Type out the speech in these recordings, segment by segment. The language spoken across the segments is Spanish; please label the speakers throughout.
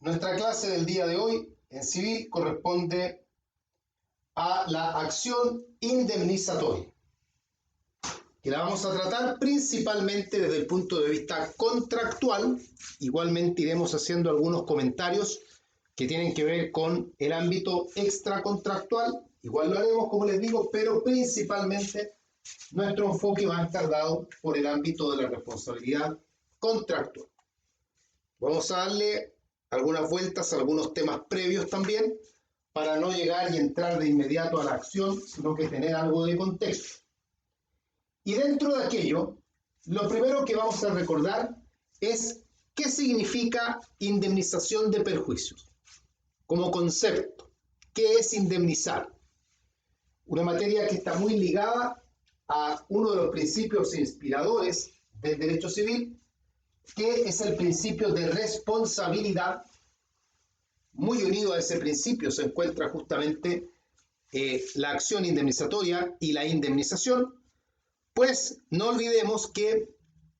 Speaker 1: Nuestra clase del día de hoy en civil corresponde a la acción indemnizatoria, que la vamos a tratar principalmente desde el punto de vista contractual. Igualmente iremos haciendo algunos comentarios que tienen que ver con el ámbito extracontractual. Igual lo haremos, como les digo, pero principalmente nuestro enfoque va a estar dado por el ámbito de la responsabilidad contractual. Vamos a darle algunas vueltas a algunos temas previos también, para no llegar y entrar de inmediato a la acción, sino que tener algo de contexto. Y dentro de aquello, lo primero que vamos a recordar es qué significa indemnización de perjuicios. Como concepto, ¿qué es indemnizar? Una materia que está muy ligada a uno de los principios inspiradores del derecho civil, que es el principio de responsabilidad. Muy unido a ese principio se encuentra justamente la acción indemnizatoria y la indemnización, pues no olvidemos que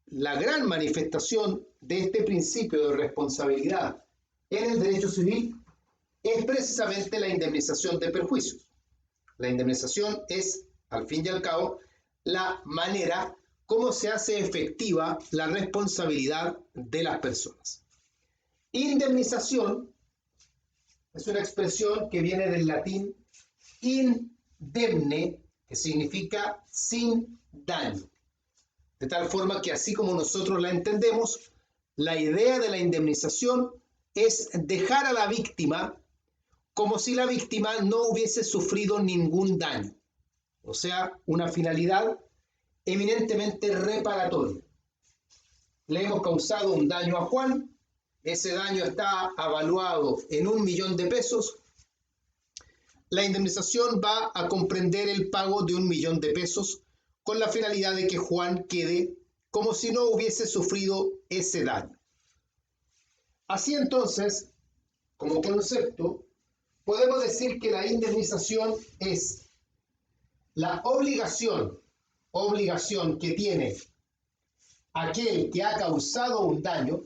Speaker 1: la gran manifestación de este principio de responsabilidad en el derecho civil es precisamente la indemnización de perjuicios. La indemnización es, al fin y al cabo, la manera como se hace efectiva la responsabilidad de las personas. Indemnización es una expresión que viene del latín indemne, que significa sin daño. De tal forma que así como nosotros la entendemos, la idea de la indemnización es dejar a la víctima como si la víctima no hubiese sufrido ningún daño. O sea, una finalidad eminentemente reparatoria. Le hemos causado un daño a Juan. Ese daño está avaluado en 1.000.000 de pesos. La indemnización va a comprender el pago de 1.000.000 de pesos con la finalidad de que Juan quede como si no hubiese sufrido ese daño. Así entonces, como concepto, podemos decir que la indemnización es la obligación que tiene aquel que ha causado un daño,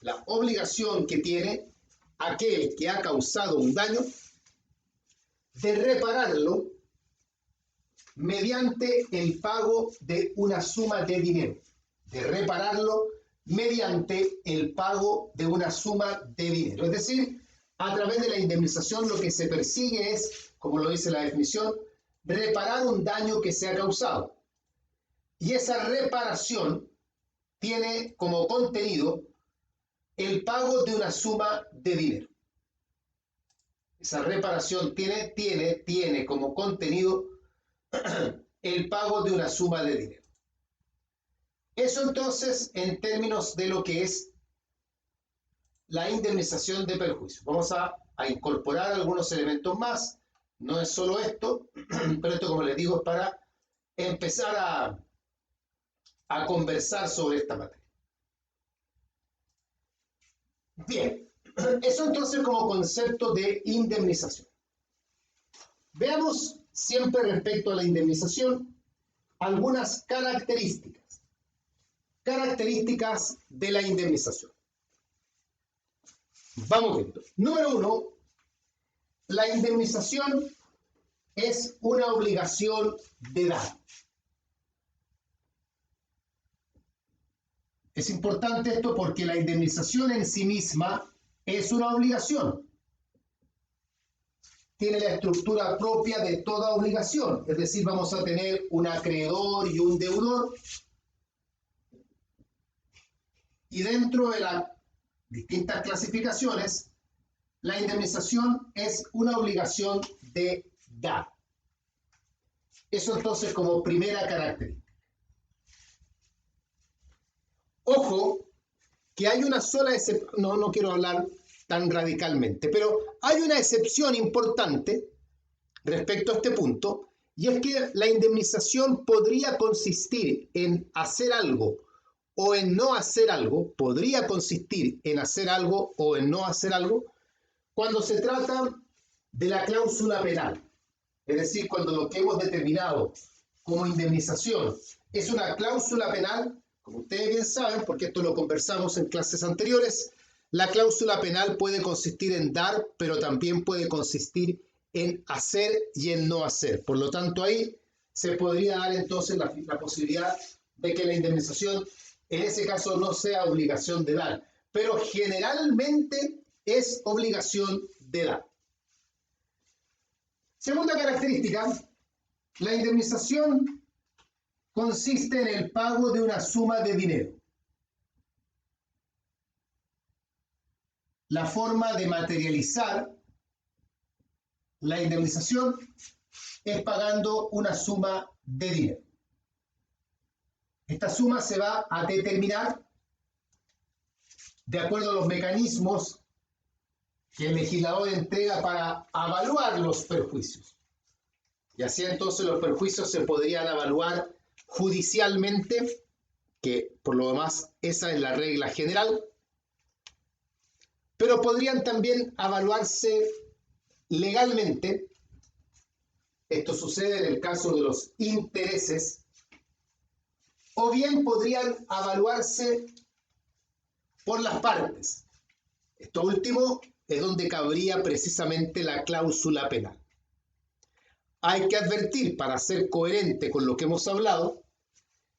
Speaker 1: la obligación que tiene aquel que ha causado un daño de repararlo mediante el pago de una suma de dinero, de repararlo mediante el pago de una suma de dinero. Es decir, a través de la indemnización lo que se persigue es, como lo dice la definición, reparar un daño que se ha causado. Y esa reparación tiene como contenido el pago de una suma de dinero. Esa reparación tiene como contenido el pago de una suma de dinero. Eso entonces en términos de lo que es la indemnización de perjuicios. Vamos a incorporar algunos elementos más. No es solo esto, pero esto, como les digo, es para empezar a conversar sobre esta materia. Bien, eso entonces como concepto de indemnización. Veamos siempre respecto a la indemnización algunas características de la indemnización. Vamos viendo. Número 1, la indemnización es una obligación de daño. Es importante esto porque la indemnización en sí misma es una obligación. Tiene la estructura propia de toda obligación, es decir, vamos a tener un acreedor y un deudor. Y dentro de las distintas clasificaciones, la indemnización es una obligación de dar. Eso entonces como primera característica. Ojo, que hay una sola excepción, no quiero hablar tan radicalmente, pero hay una excepción importante respecto a este punto, y es que la indemnización podría consistir en hacer algo o en no hacer algo, podría consistir en hacer algo o en no hacer algo, cuando se trata de la cláusula penal. Es decir, cuando lo que hemos determinado como indemnización es una cláusula penal, como ustedes bien saben, porque esto lo conversamos en clases anteriores, La cláusula penal puede consistir en dar, pero también puede consistir en hacer y en no hacer. Por lo tanto, ahí se podría dar entonces la posibilidad de que la indemnización en ese caso no sea obligación de dar, pero generalmente es obligación de dar. Segunda característica, la indemnización consiste en el pago de una suma de dinero. La forma de materializar la indemnización es pagando una suma de dinero. Esta suma se va a determinar de acuerdo a los mecanismos que el legislador entrega para evaluar los perjuicios. Y así entonces los perjuicios se podrían evaluar judicialmente, que por lo demás esa es la regla general, pero podrían también evaluarse legalmente. Esto sucede en el caso de los intereses, o bien podrían evaluarse por las partes. Esto último es donde cabría precisamente la cláusula penal. Hay que advertir, para ser coherente con lo que hemos hablado,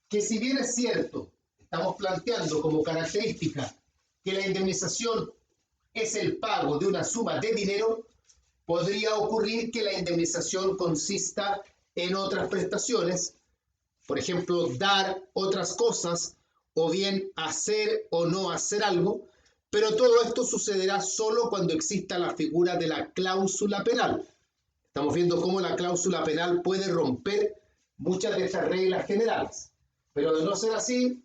Speaker 1: que si bien es cierto, estamos planteando como característica que la indemnización es el pago de una suma de dinero, podría ocurrir que la indemnización consista en otras prestaciones, por ejemplo, dar otras cosas, o bien hacer o no hacer algo, pero todo esto sucederá solo cuando exista la figura de la cláusula penal. Estamos viendo cómo la cláusula penal puede romper muchas de estas reglas generales, pero de no ser así,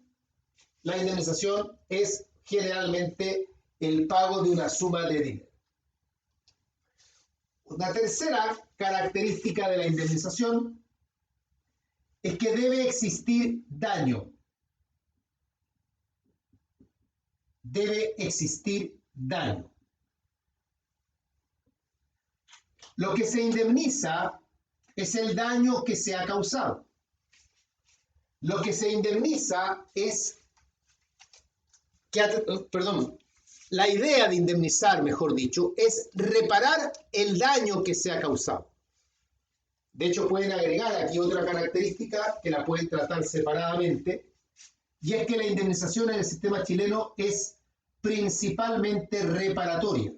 Speaker 1: la indemnización es generalmente el pago de una suma de dinero. Una tercera característica de la indemnización es que debe existir daño. Debe existir daño. Lo que se indemniza es el daño que se ha causado. Lo que se indemniza es la idea de indemnizar, mejor dicho, es reparar el daño que se ha causado. De hecho, pueden agregar aquí otra característica que la pueden tratar separadamente, y es que la indemnización en el sistema chileno es principalmente reparatoria.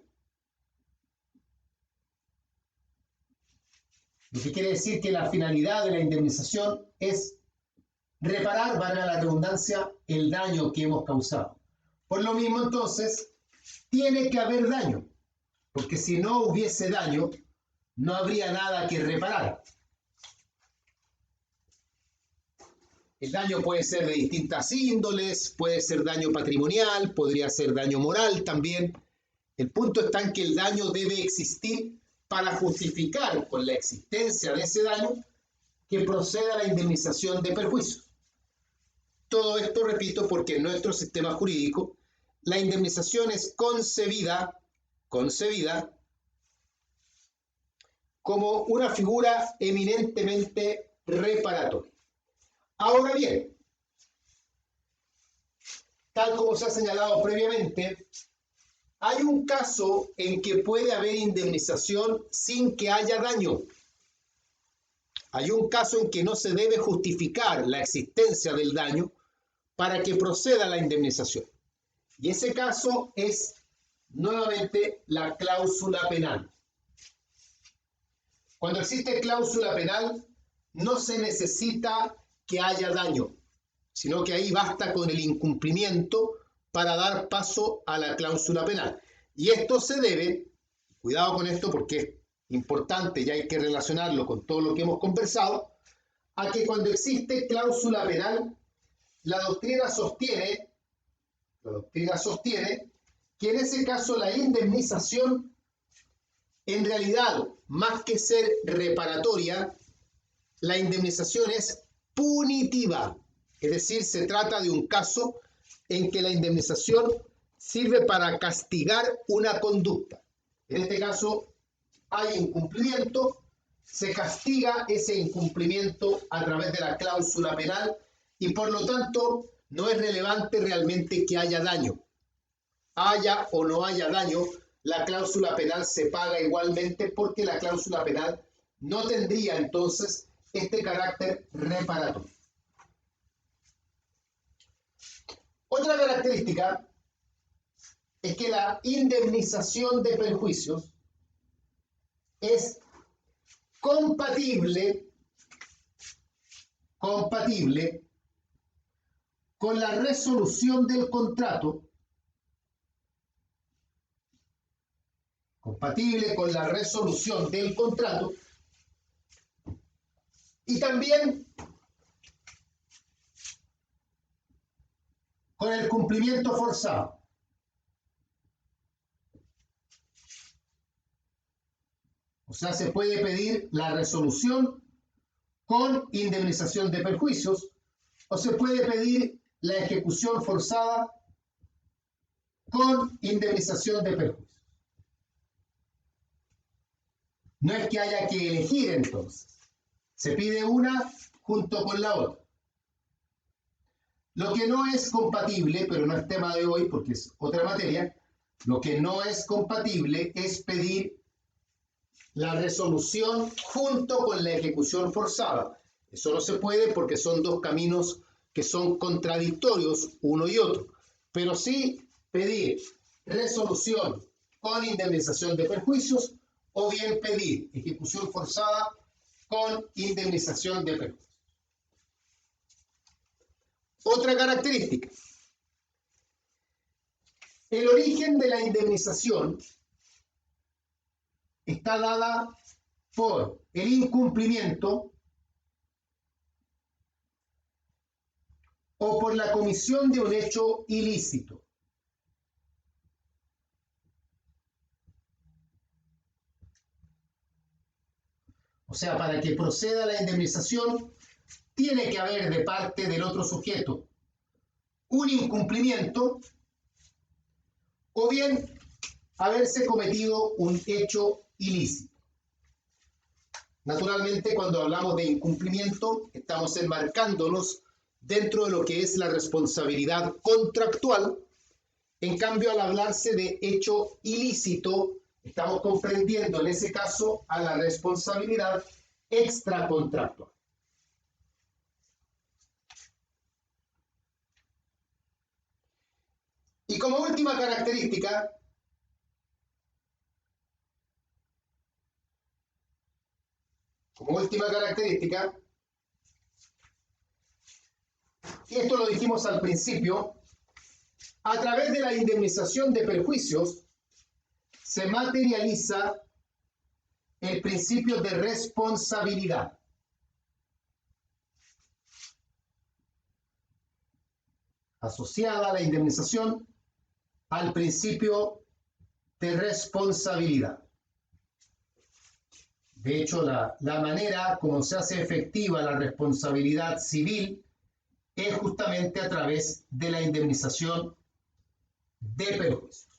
Speaker 1: Lo que quiere decir que la finalidad de la indemnización es reparar, valga la redundancia, el daño que hemos causado. Por lo mismo, entonces, tiene que haber daño, porque si no hubiese daño, no habría nada que reparar. El daño puede ser de distintas índoles, puede ser daño patrimonial, podría ser daño moral también. El punto está en que el daño debe existir para justificar con la existencia de ese daño que proceda la indemnización de perjuicios. Todo esto, repito, porque en nuestro sistema jurídico la indemnización es concebida como una figura eminentemente reparatoria. Ahora bien, tal como se ha señalado previamente, hay un caso en que puede haber indemnización sin que haya daño. Hay un caso en que no se debe justificar la existencia del daño para que proceda la indemnización. Y ese caso es, nuevamente, la cláusula penal. Cuando existe cláusula penal, no se necesita que haya daño, sino que ahí basta con el incumplimiento para dar paso a la cláusula penal. Y esto se debe, cuidado con esto porque es importante y hay que relacionarlo con todo lo que hemos conversado, a que cuando existe cláusula penal, la doctrina sostiene que en ese caso la indemnización, en realidad, más que ser reparatoria, la indemnización es punitiva. Es decir, se trata de un caso en que la indemnización sirve para castigar una conducta. En este caso, hay incumplimiento, se castiga ese incumplimiento a través de la cláusula penal y por lo tanto no es relevante realmente que haya daño. haya o no haya daño, la cláusula penal se paga igualmente porque la cláusula penal no tendría entonces este carácter reparatorio. Otra característica es que la indemnización de perjuicios es compatible con la resolución del contrato, y también con el cumplimiento forzado. O sea, se puede pedir la resolución con indemnización de perjuicios o se puede pedir la ejecución forzada con indemnización de perjuicios. No es que haya que elegir entonces. Se pide una junto con la otra. Lo que no es compatible, pero no es tema de hoy porque es otra materia, lo que no es compatible es pedir la resolución junto con la ejecución forzada. Eso no se puede porque son dos caminos que son contradictorios uno y otro. Pero sí pedir resolución con indemnización de perjuicios o bien pedir ejecución forzada con indemnización de perjuicios. Otra característica. El origen de la indemnización está dada por el incumplimiento o por la comisión de un hecho ilícito. O sea, para que proceda la indemnización, tiene que haber de parte del otro sujeto un incumplimiento o bien haberse cometido un hecho ilícito. Naturalmente, cuando hablamos de incumplimiento, estamos enmarcándonos dentro de lo que es la responsabilidad contractual. En cambio, al hablarse de hecho ilícito, estamos comprendiendo en ese caso a la responsabilidad extracontractual. Y como última característica, y esto lo dijimos al principio, a través de la indemnización de perjuicios se materializa el principio de responsabilidad. Asociada a la indemnización al principio de responsabilidad. De hecho, la manera como se hace efectiva la responsabilidad civil es justamente a través de la indemnización de perjuicios.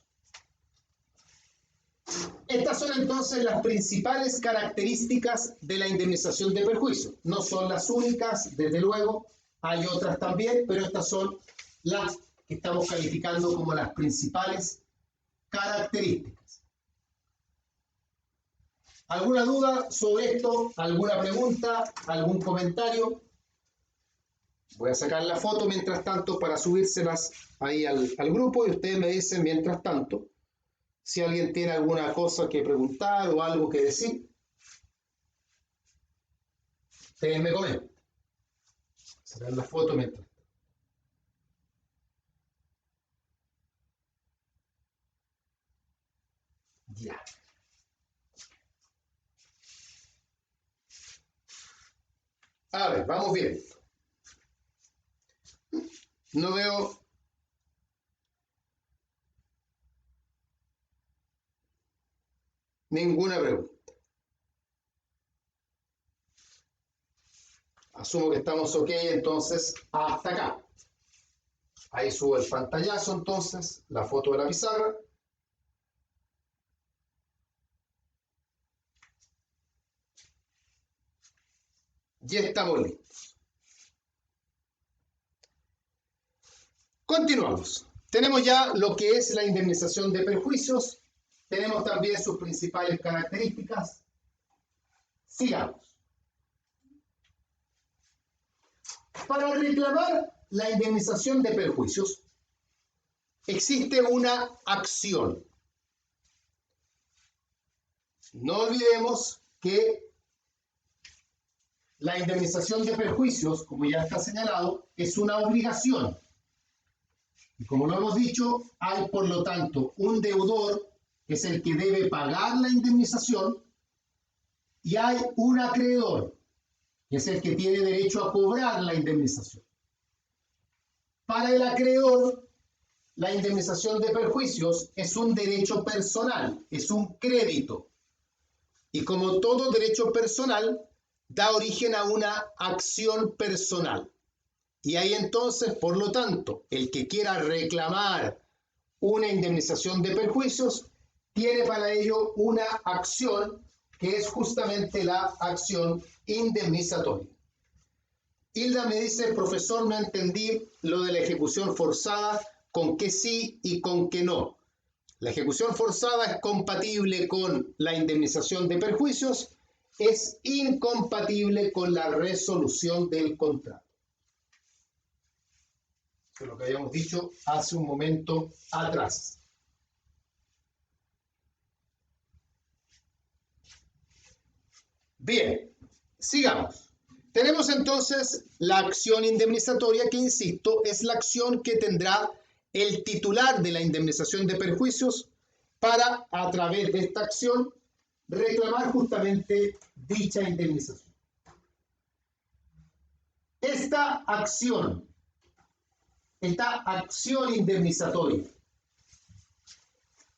Speaker 1: Estas son entonces las principales características de la indemnización de perjuicios. No son las únicas, desde luego, hay otras también, pero estas son las que estamos calificando como las principales características. ¿Alguna duda sobre esto? ¿Alguna pregunta? ¿Algún comentario? Voy a sacar la foto mientras tanto para subírselas ahí al grupo y ustedes me dicen mientras tanto si alguien tiene alguna cosa que preguntar o algo que decir. Ustedes me comentan. Sacar la foto mientras. Ya. A ver, vamos bien. No veo ninguna pregunta. Asumo que estamos ok, entonces hasta acá. Ahí subo el pantallazo entonces, la foto de la pizarra. Ya estamos listos. Continuamos. Tenemos ya lo que es la indemnización de perjuicios. Tenemos también sus principales características. Sigamos. Para reclamar la indemnización de perjuicios, existe una acción. No olvidemos que la indemnización de perjuicios, como ya está señalado, es una obligación. Y como lo hemos dicho, hay por lo tanto un deudor, que es el que debe pagar la indemnización, y hay un acreedor, que es el que tiene derecho a cobrar la indemnización. Para el acreedor, la indemnización de perjuicios es un derecho personal, es un crédito. Y como todo derecho personal, da origen a una acción personal. Y ahí entonces, por lo tanto, el que quiera reclamar una indemnización de perjuicios, tiene para ello una acción que es justamente la acción indemnizatoria. Hilda me dice, profesor, no entendí lo de la ejecución forzada, con qué sí y con qué no. La ejecución forzada es compatible con la indemnización de perjuicios, es incompatible con la resolución del contrato. Eso es lo que habíamos dicho hace un momento atrás. Bien, sigamos. Tenemos entonces la acción indemnizatoria que, insisto, es la acción que tendrá el titular de la indemnización de perjuicios para, a través de esta acción, reclamar justamente dicha indemnización. Esta acción indemnizatoria,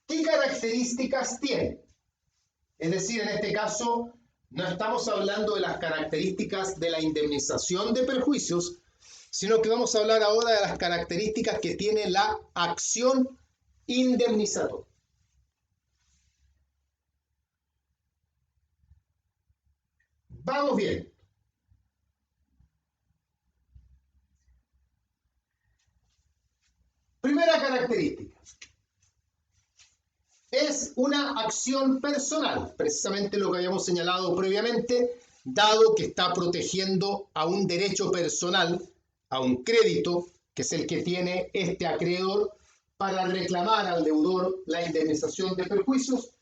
Speaker 1: ¿qué características tiene? Es decir, en este caso, no estamos hablando de las características de la indemnización de perjuicios, sino que vamos a hablar ahora de las características que tiene la acción indemnizatoria. Vamos bien. Primera característica. Es una acción personal, precisamente lo que habíamos señalado previamente, dado que está protegiendo a un derecho personal, a un crédito, que es el que tiene este acreedor, para reclamar al deudor la indemnización de perjuicios.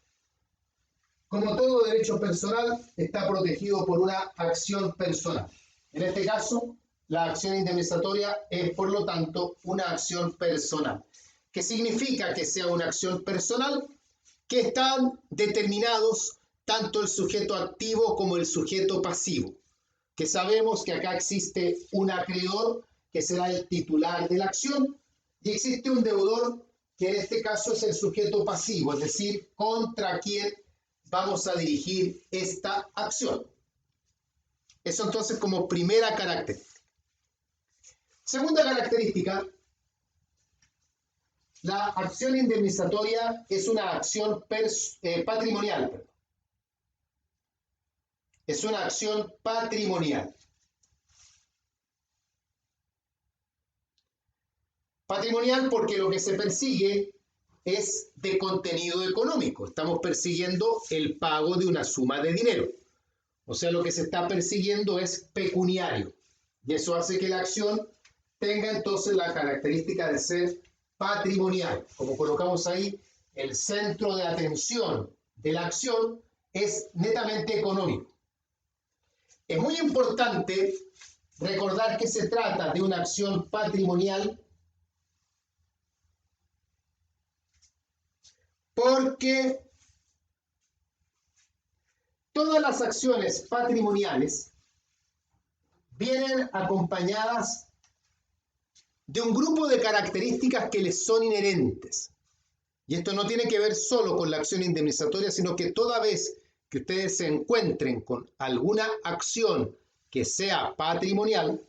Speaker 1: Como todo derecho personal, está protegido por una acción personal. En este caso, la acción indemnizatoria es, por lo tanto, una acción personal. ¿Qué significa que sea una acción personal? Que están determinados tanto el sujeto activo como el sujeto pasivo. Que sabemos que acá existe un acreedor, que será el titular de la acción, y existe un deudor, que en este caso es el sujeto pasivo, es decir, contra quien vamos a dirigir esta acción. Eso entonces como primera característica. Segunda característica, la acción indemnizatoria es una acción patrimonial. Es una acción patrimonial. Patrimonial porque lo que se persigue es de contenido económico. Estamos persiguiendo el pago de una suma de dinero. O sea, lo que se está persiguiendo es pecuniario. Y eso hace que la acción tenga entonces la característica de ser patrimonial. Como colocamos ahí, el centro de atención de la acción es netamente económico. Es muy importante recordar que se trata de una acción patrimonial porque todas las acciones patrimoniales vienen acompañadas de un grupo de características que les son inherentes. Y esto no tiene que ver solo con la acción indemnizatoria, sino que toda vez que ustedes se encuentren con alguna acción que sea patrimonial,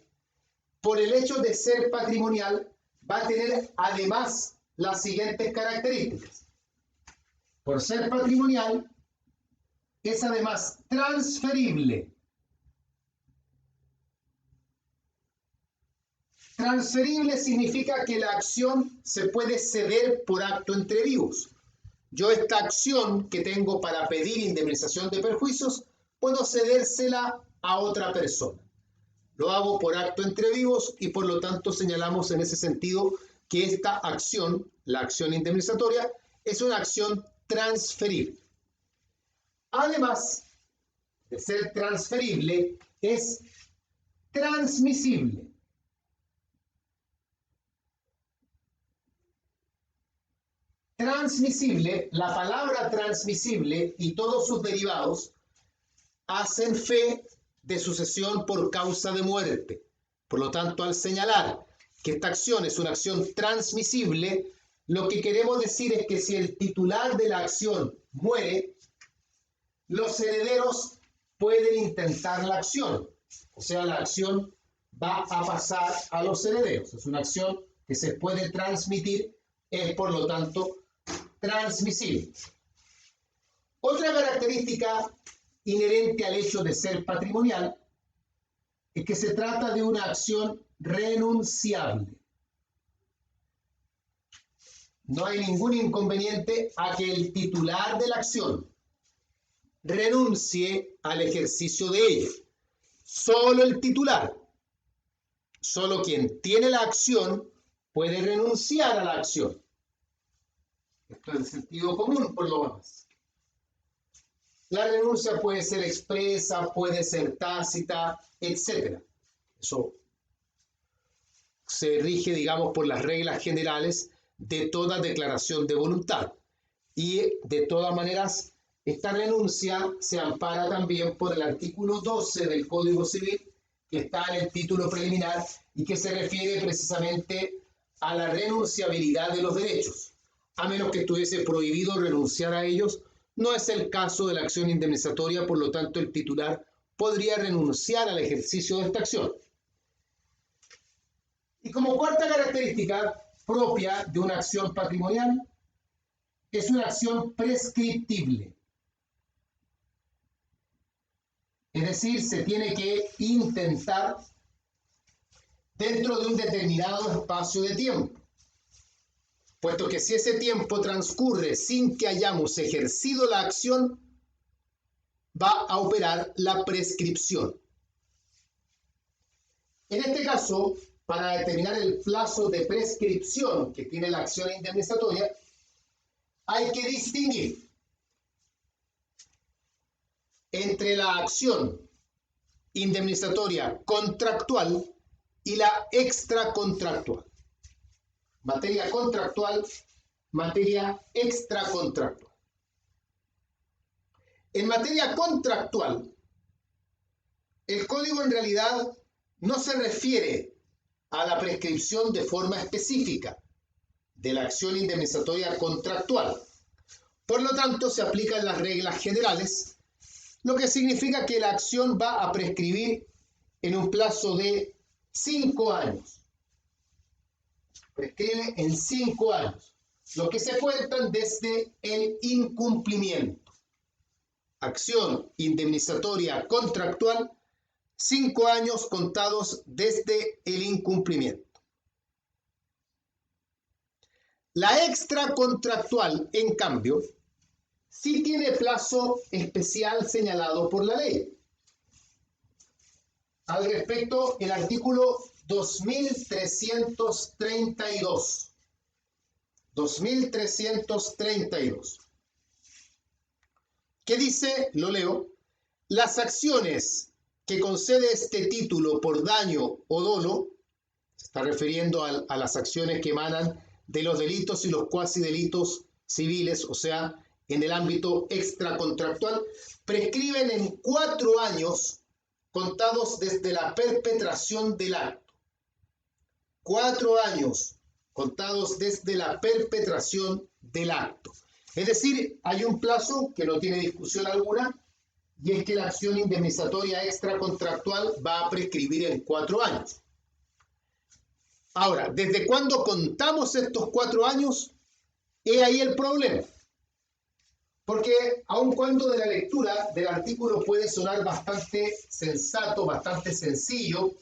Speaker 1: por el hecho de ser patrimonial, va a tener además las siguientes características. Por ser patrimonial, es además transferible. Transferible significa que la acción se puede ceder por acto entre vivos. Yo esta acción que tengo para pedir indemnización de perjuicios, puedo cedérsela a otra persona. Lo hago por acto entre vivos y por lo tanto señalamos en ese sentido que esta acción, la acción indemnizatoria, es una acción transferible. Además de ser transferible, es transmisible. Transmisible, la palabra transmisible y todos sus derivados hacen fe de sucesión por causa de muerte. Por lo tanto, al señalar que esta acción es una acción transmisible, lo que queremos decir es que si el titular de la acción muere, los herederos pueden intentar la acción. O sea, la acción va a pasar a los herederos. Es una acción que se puede transmitir, es por lo tanto transmisible. Otra característica inherente al hecho de ser patrimonial es que se trata de una acción renunciable. No hay ningún inconveniente a que el titular de la acción renuncie al ejercicio de ella. Solo el titular, solo quien tiene la acción puede renunciar a la acción. Esto es el sentido común, por lo menos. La renuncia puede ser expresa, puede ser tácita, etc. Eso se rige, digamos, por las reglas generales de toda declaración de voluntad. Y de todas maneras, esta renuncia se ampara también por el artículo 12 del Código Civil, que está en el título preliminar y que se refiere precisamente a la renunciabilidad de los derechos. A menos que estuviese prohibido renunciar a ellos, no es el caso de la acción indemnizatoria, por lo tanto el titular podría renunciar al ejercicio de esta acción. Y como cuarta característica propia de una acción patrimonial, es una acción prescriptible. Es decir, se tiene que intentar dentro de un determinado espacio de tiempo, puesto que si ese tiempo transcurre sin que hayamos ejercido la acción, va a operar la prescripción. En este caso, para determinar el plazo de prescripción que tiene la acción indemnizatoria, hay que distinguir entre la acción indemnizatoria contractual y la extracontractual. Materia contractual, materia extracontractual. En materia contractual, el código en realidad no se refiere a la prescripción de forma específica de la acción indemnizatoria contractual. Por lo tanto, se aplican las reglas generales, lo que significa que la acción va a prescribir en un plazo de 5 años. Prescribe en 5 años, lo que se cuentan desde el incumplimiento. Acción indemnizatoria contractual, 5 años contados desde el incumplimiento. La extracontractual, en cambio, sí tiene plazo especial señalado por la ley. Al respecto, el artículo 2332. 2332. ¿Qué dice? Lo leo. Las acciones que concede este título por daño o dolo, se está refiriendo a las acciones que emanan de los delitos y los cuasi delitos civiles, o sea, en el ámbito extracontractual, prescriben en 4 años contados desde la perpetración del acto. 4 años contados desde la perpetración del acto. Es decir, hay un plazo que no tiene discusión alguna, y es que la acción indemnizatoria extracontractual va a prescribir en 4 años. Ahora, ¿desde cuándo contamos estos 4 años? He ahí el problema. Porque aun cuando de la lectura del artículo puede sonar bastante sensato, bastante sencillo,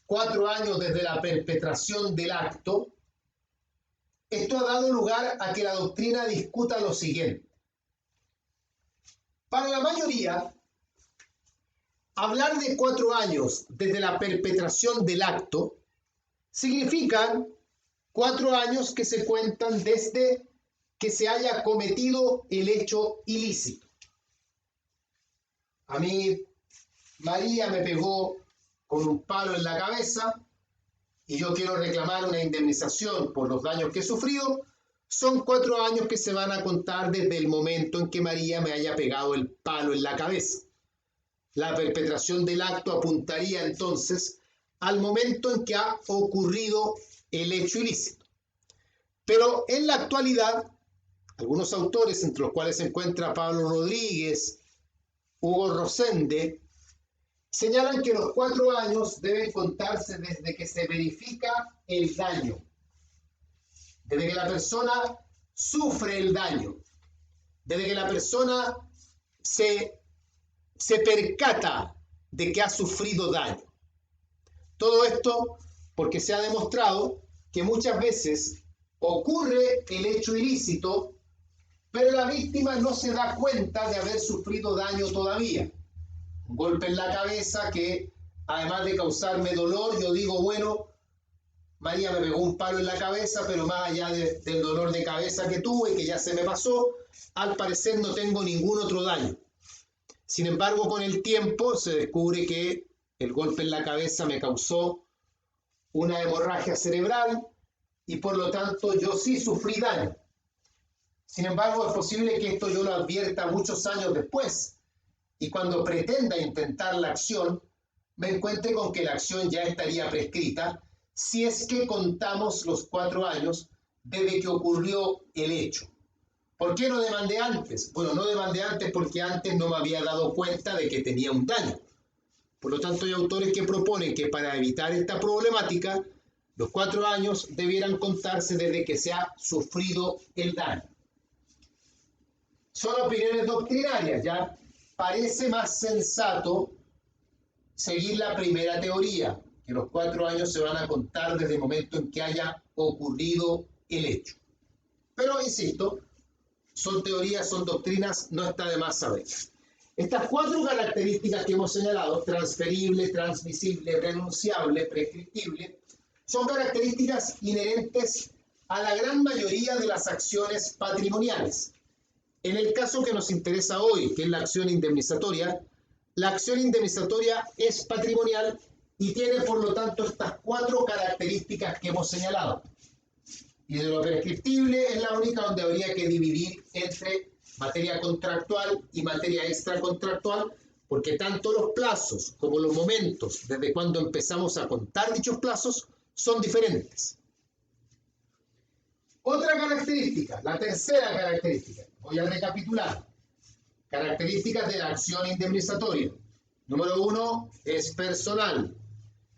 Speaker 1: 4 años desde la perpetración del acto, esto ha dado lugar a que la doctrina discuta lo siguiente. Para la mayoría, hablar de 4 años desde la perpetración del acto significan 4 años que se cuentan desde que se haya cometido el hecho ilícito. A mí, María me pegó con un palo en la cabeza y yo quiero reclamar una indemnización por los daños que he sufrido. Son 4 años que se van a contar desde el momento en que María me haya pegado el palo en la cabeza. La perpetración del acto apuntaría entonces al momento en que ha ocurrido el hecho ilícito. Pero en la actualidad, algunos autores, entre los cuales se encuentra Pablo Rodríguez, Hugo Rosende, señalan que los 4 años deben contarse desde que se verifica el daño, desde que la persona sufre el daño, desde que la persona se percata de que ha sufrido daño. Todo esto porque se ha demostrado que muchas veces ocurre el hecho ilícito, pero la víctima no se da cuenta de haber sufrido daño todavía. Un golpe en la cabeza que, además de causarme dolor, yo digo, bueno, María me pegó un palo en la cabeza, pero más allá del dolor de cabeza que tuve y que ya se me pasó, al parecer no tengo ningún otro daño. Sin embargo, con el tiempo se descubre que el golpe en la cabeza me causó una hemorragia cerebral y por lo tanto yo sí sufrí daño. Sin embargo, es posible que esto yo lo advierta muchos años después y cuando pretenda intentar la acción, me encuentre con que la acción ya estaría prescrita si es que contamos los 4 años desde que ocurrió el hecho. ¿Por qué no demandé antes? Bueno, no demandé antes porque antes no me había dado cuenta de que tenía un daño. Por lo tanto, hay autores que proponen que para evitar esta problemática, los 4 años debieran contarse desde que se ha sufrido el daño. Son opiniones doctrinarias, ya parece más sensato seguir la primera teoría, que los 4 años se van a contar desde el momento en que haya ocurrido el hecho. Pero, insisto, son teorías, son doctrinas, no está de más saber. Estas 4 características que hemos señalado, transferible, transmisible, renunciable, prescriptible, son características inherentes a la gran mayoría de las acciones patrimoniales. En el caso que nos interesa hoy, que es la acción indemnizatoria es patrimonial y tiene por lo tanto estas 4 características que hemos señalado. Y de lo prescriptible es la única donde habría que dividir entre materia contractual y materia extracontractual, porque tanto los plazos como los momentos desde cuando empezamos a contar dichos plazos son diferentes. Otra característica, la tercera característica, voy a recapitular. Características de la acción indemnizatoria. Número 1 es personal.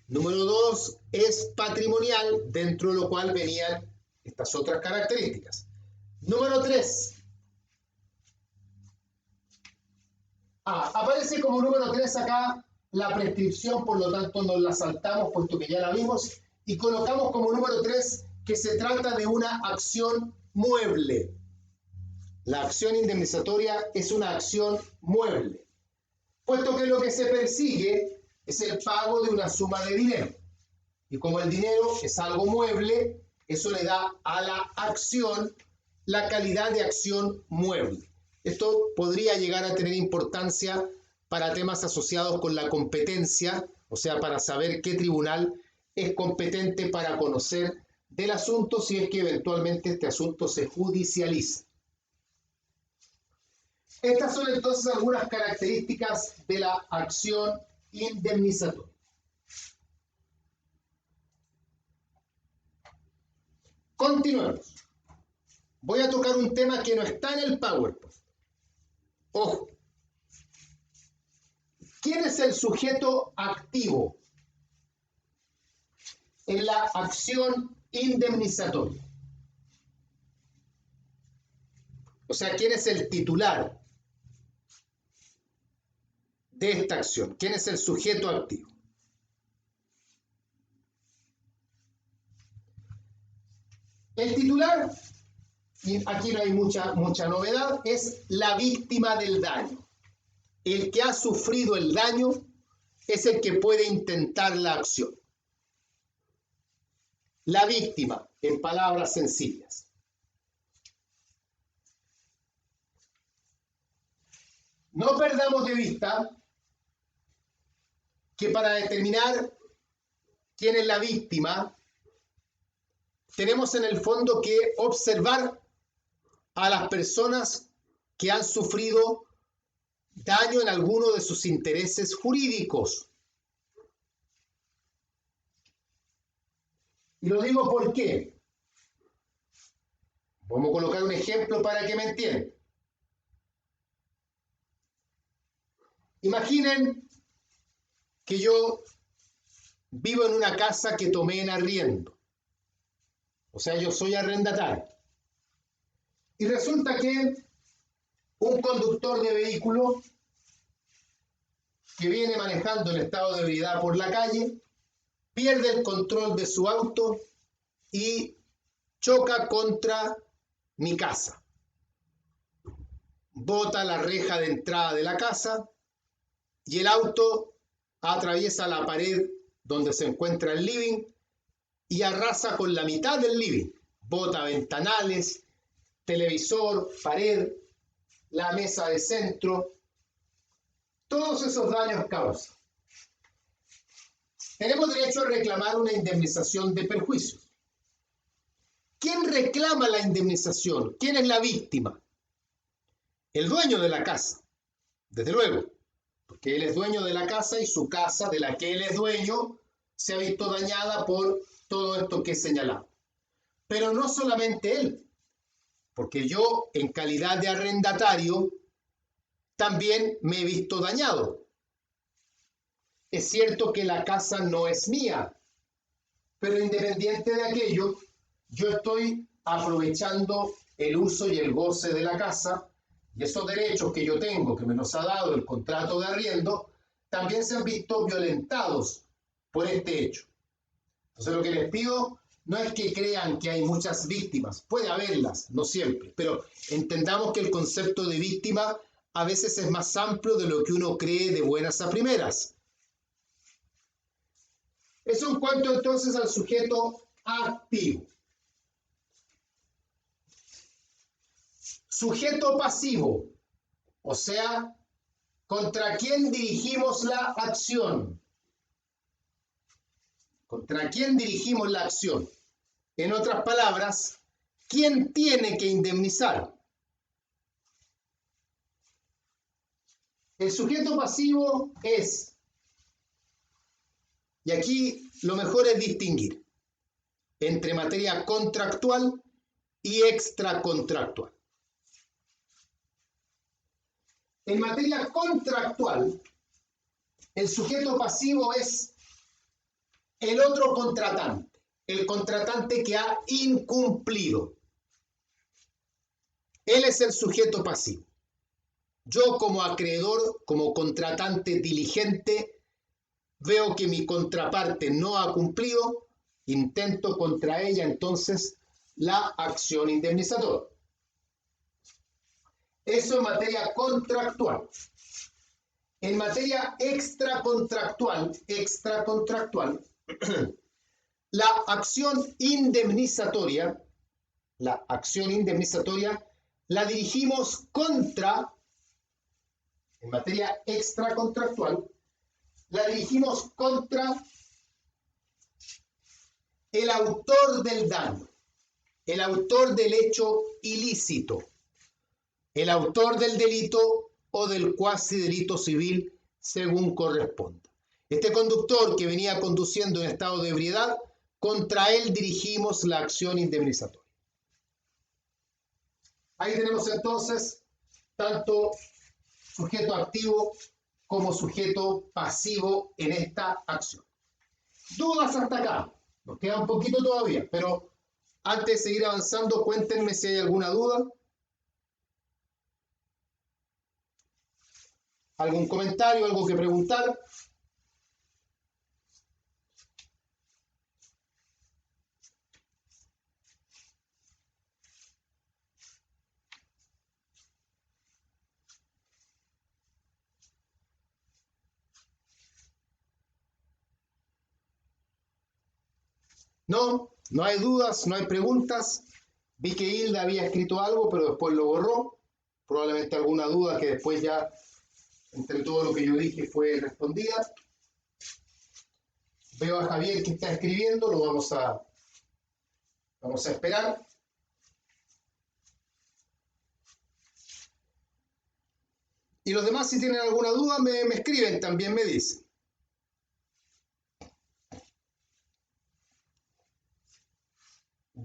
Speaker 1: Número 2 es patrimonial, dentro de lo cual venían estas otras características. Número 3. Aparece como número 3 acá la prescripción, por lo tanto nos la saltamos puesto que ya la vimos y colocamos como número 3 que se trata de una acción mueble. La acción indemnizatoria es una acción mueble, puesto que lo que se persigue es el pago de una suma de dinero. Y como el dinero es algo mueble, eso le da a la acción la calidad de acción mueble. Esto podría llegar a tener importancia para temas asociados con la competencia, o sea, para saber qué tribunal es competente para conocer del asunto si es que eventualmente este asunto se judicializa. Estas son entonces algunas características de la acción indemnizatoria. Continuemos. Voy a tocar un tema que no está en el PowerPoint. Ojo. ¿Quién es el sujeto activo en la acción indemnizatoria? O sea, ¿quién es el titular de esta acción? ¿Quién es el sujeto activo? y aquí no hay mucha novedad, es la víctima del daño. El que ha sufrido el daño es el que puede intentar la acción. La víctima, en palabras sencillas. No perdamos de vista que para determinar quién es la víctima, tenemos en el fondo que observar a las personas que han sufrido daño en alguno de sus intereses jurídicos. Y lo digo ¿por qué? Vamos a colocar un ejemplo para que me entiendan. Imaginen que yo vivo en una casa que tomé en arriendo. O sea, yo soy arrendatario. Y resulta que un conductor de vehículo que viene manejando en estado de ebriedad por la calle pierde el control de su auto y choca contra mi casa. Bota la reja de entrada de la casa y el auto atraviesa la pared donde se encuentra el living y arrasa con la mitad del living. Bota ventanales, televisor, pared, la mesa de centro. Todos esos daños causan. Tenemos derecho a reclamar una indemnización de perjuicios. ¿Quién reclama la indemnización? ¿Quién es la víctima? El dueño de la casa, desde luego, porque él es dueño de la casa y su casa, de la que él es dueño, se ha visto dañada por todo esto que he señalado. Pero no solamente él, porque yo, en calidad de arrendatario, también me he visto dañado. Es cierto que la casa no es mía, pero independiente de aquello, yo estoy aprovechando el uso y el goce de la casa, y esos derechos que yo tengo, que me los ha dado el contrato de arriendo, también se han visto violentados por este hecho. Entonces lo que les pido no es que crean que hay muchas víctimas, puede haberlas, no siempre, pero entendamos que el concepto de víctima a veces es más amplio de lo que uno cree de buenas a primeras. Eso en cuanto entonces al sujeto activo. Sujeto pasivo, o sea, ¿contra quién dirigimos la acción? ¿Contra quién dirigimos la acción? En otras palabras, ¿quién tiene que indemnizar? El sujeto pasivo es, y aquí lo mejor es distinguir entre materia contractual y extracontractual. En materia contractual, el sujeto pasivo es el otro contratante, el contratante que ha incumplido. Él es el sujeto pasivo. Yo como acreedor, como contratante diligente, veo que mi contraparte no ha cumplido, intento contra ella entonces la acción indemnizatoria. Eso en materia contractual. En materia extracontractual, la acción indemnizatoria la dirigimos contra, en materia extracontractual, la dirigimos contra el autor del daño, el autor del hecho ilícito, el autor del delito o del cuasi delito civil, según corresponda. Este conductor que venía conduciendo en estado de ebriedad, contra él dirigimos la acción indemnizatoria. Ahí tenemos entonces tanto sujeto activo como sujeto pasivo en esta acción. ¿Dudas hasta acá? Nos queda un poquito todavía, pero antes de seguir avanzando, cuéntenme si hay alguna duda. ¿Algún comentario, algo que preguntar? No hay dudas, no hay preguntas. Vi que Hilda había escrito algo, pero después lo borró. Probablemente alguna duda que después ya, entre todo lo que yo dije, fue respondida. Veo a Javier que está escribiendo, lo vamos a esperar. Y los demás, si tienen alguna duda, me escriben, también me dicen.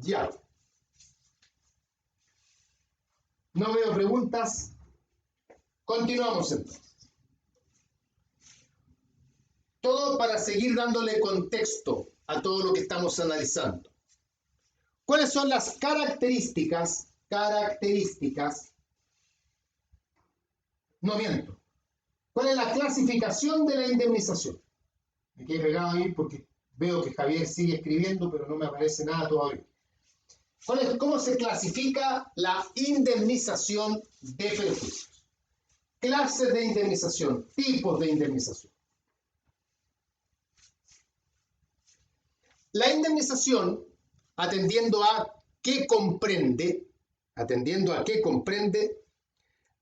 Speaker 1: Ya. No veo preguntas. Continuamos entonces. Todo para seguir dándole contexto a todo lo que estamos analizando. ¿Cuáles son las características? No miento. ¿Cuál es la clasificación de la indemnización? Me quedé pegado ahí porque veo que Javier sigue escribiendo, pero no me aparece nada todavía. ¿Cómo se clasifica la indemnización de perjuicios? Clases de indemnización, tipos de indemnización. La indemnización, atendiendo a qué comprende,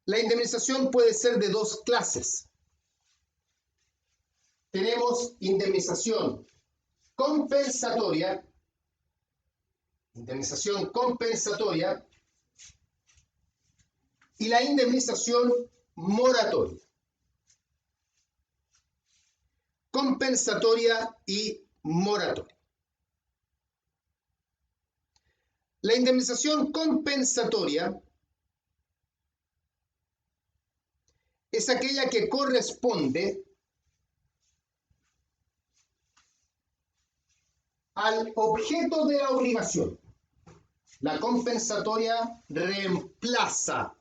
Speaker 1: la indemnización puede ser de dos clases. Tenemos indemnización compensatoria y la indemnización moratoria. Compensatoria y moratoria. La indemnización compensatoria es aquella que corresponde al objeto de la obligación. La compensatoria reemplaza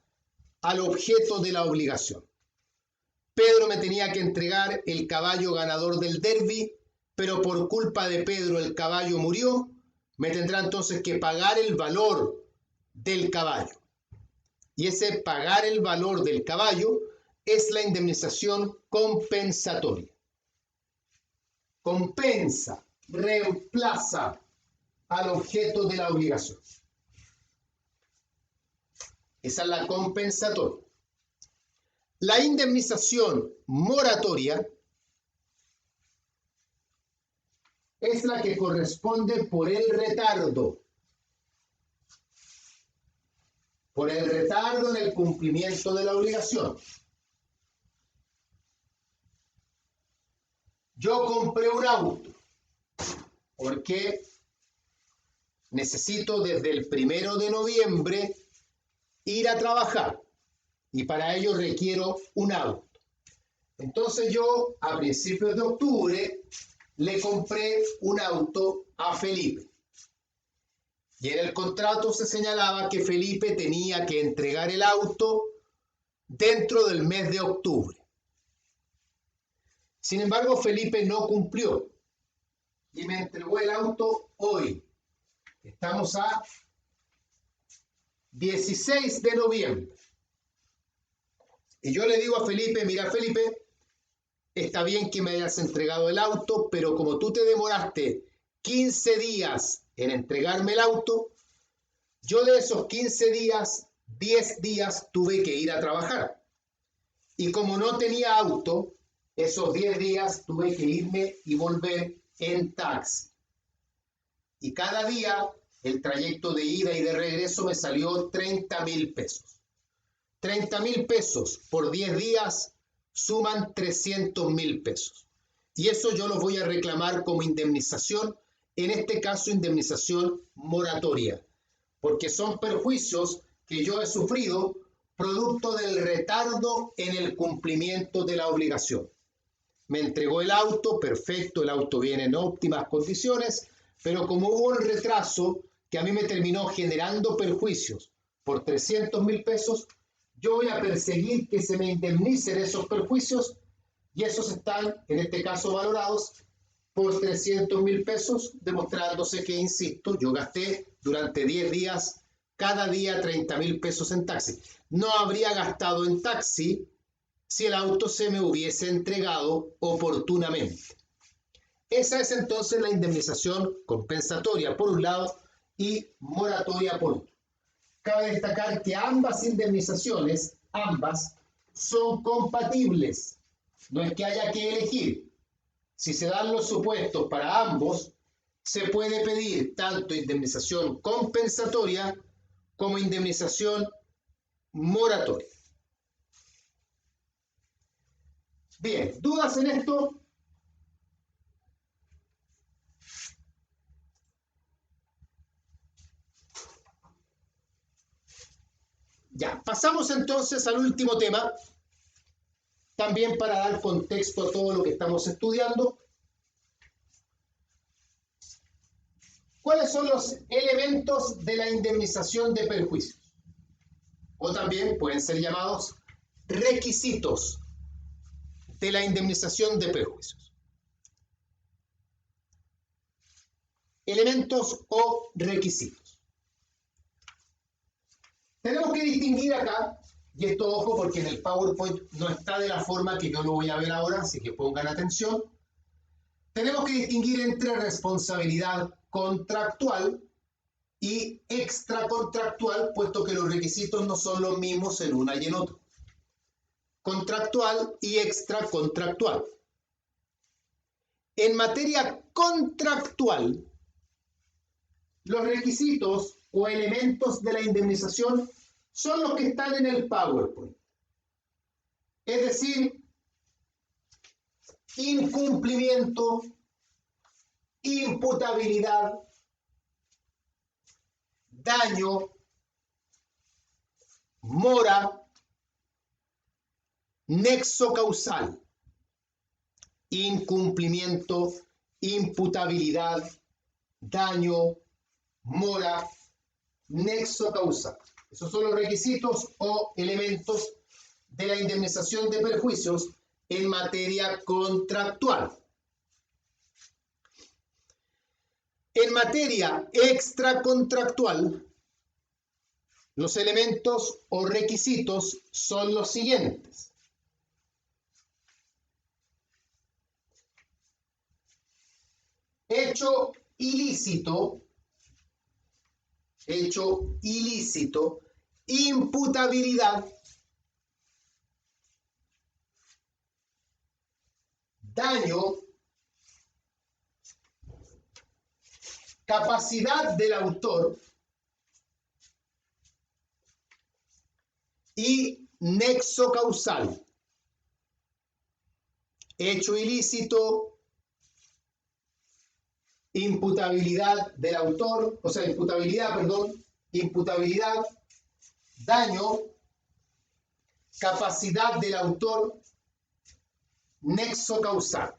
Speaker 1: al objeto de la obligación. Pedro me tenía que entregar el caballo ganador del derbi, pero por culpa de Pedro el caballo murió. Me tendrá entonces que pagar el valor del caballo. Y ese pagar el valor del caballo es la indemnización compensatoria. Compensa, reemplaza al objeto de la obligación. Esa es la compensatoria. La indemnización moratoria es la que corresponde por el retardo. Por el retardo en el cumplimiento de la obligación. Yo compré un auto porque necesito desde el 1 de noviembre ir a trabajar y para ello requiero un auto. Entonces yo a principios de octubre le compré un auto a Felipe. Y en el contrato se señalaba que Felipe tenía que entregar el auto dentro del mes de octubre. Sin embargo, Felipe no cumplió y me entregó el auto hoy. Estamos a 16 de noviembre. Y yo le digo a Felipe, mira Felipe, está bien que me hayas entregado el auto, pero como tú te demoraste 15 días en entregarme el auto, yo de esos 15 días, 10 días tuve que ir a trabajar. Y como no tenía auto, esos 10 días tuve que irme y volver en taxi. Y cada día el trayecto de ida y de regreso me salió 30.000 pesos. 30.000 pesos por 10 días suman 300.000 pesos. Y eso yo lo voy a reclamar como indemnización, en este caso indemnización moratoria, porque son perjuicios que yo he sufrido producto del retardo en el cumplimiento de la obligación. Me entregó el auto, perfecto, el auto viene en óptimas condiciones, pero como hubo un retraso que a mí me terminó generando perjuicios por 300.000 pesos, yo voy a perseguir que se me indemnicen esos perjuicios y esos están, en este caso, valorados por 300.000 pesos, demostrándose que, insisto, yo gasté durante 10 días, cada día 30.000 pesos en taxi. No habría gastado en taxi si el auto se me hubiese entregado oportunamente. Esa es entonces la indemnización compensatoria por un lado y moratoria por otro. Cabe destacar que ambas indemnizaciones, son compatibles. No es que haya que elegir. Si se dan los supuestos para ambos, se puede pedir tanto indemnización compensatoria como indemnización moratoria. Bien, ¿dudas en esto? Ya, pasamos entonces al último tema, también para dar contexto a todo lo que estamos estudiando. ¿Cuáles son los elementos de la indemnización de perjuicios? O también pueden ser llamados requisitos de la indemnización de perjuicios. Elementos o requisitos. Tenemos que distinguir acá, y esto ojo porque en el PowerPoint no está de la forma que yo lo voy a ver ahora, así que pongan atención. Tenemos que distinguir entre responsabilidad contractual y extracontractual, puesto que los requisitos no son los mismos en una y en otra. Contractual y extracontractual. En materia contractual, los requisitos o elementos de la indemnización son los que están en el PowerPoint. Es decir, incumplimiento, imputabilidad, daño, mora, nexo causal, incumplimiento, imputabilidad, daño, mora, nexo causal. Esos son los requisitos o elementos de la indemnización de perjuicios en materia contractual. En materia extracontractual, los elementos o requisitos son los siguientes. Hecho ilícito, imputabilidad, daño, capacidad del autor y nexo causal. Hecho ilícito, imputabilidad del autor, imputabilidad, daño, capacidad del autor, nexo causal.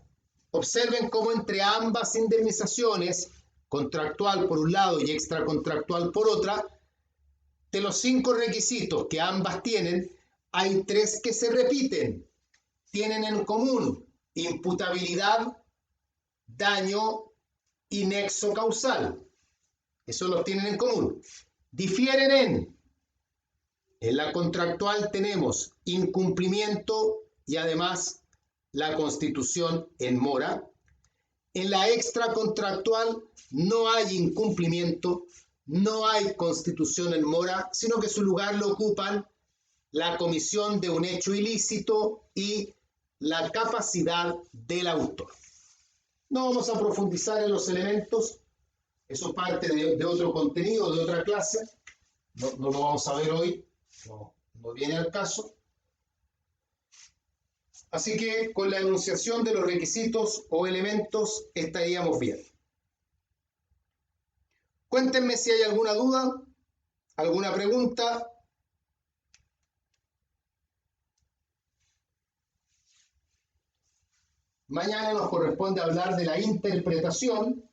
Speaker 1: Observen cómo entre ambas indemnizaciones, contractual por un lado y extracontractual por otra, de los 5 requisitos que ambas tienen, hay 3 que se repiten. Tienen en común imputabilidad, daño y nexo causal. Eso los tienen en común. Difieren en la contractual tenemos incumplimiento y además la constitución en mora. En la extracontractual no hay incumplimiento, no hay constitución en mora, sino que su lugar lo ocupan la comisión de un hecho ilícito y la capacidad del autor. No vamos a profundizar en los elementos, eso parte de otro contenido, de otra clase, no lo vamos a ver hoy, no viene al caso. Así que con la enunciación de los requisitos o elementos estaríamos bien. Cuéntenme si hay alguna duda, alguna pregunta. Mañana nos corresponde hablar de la interpretación.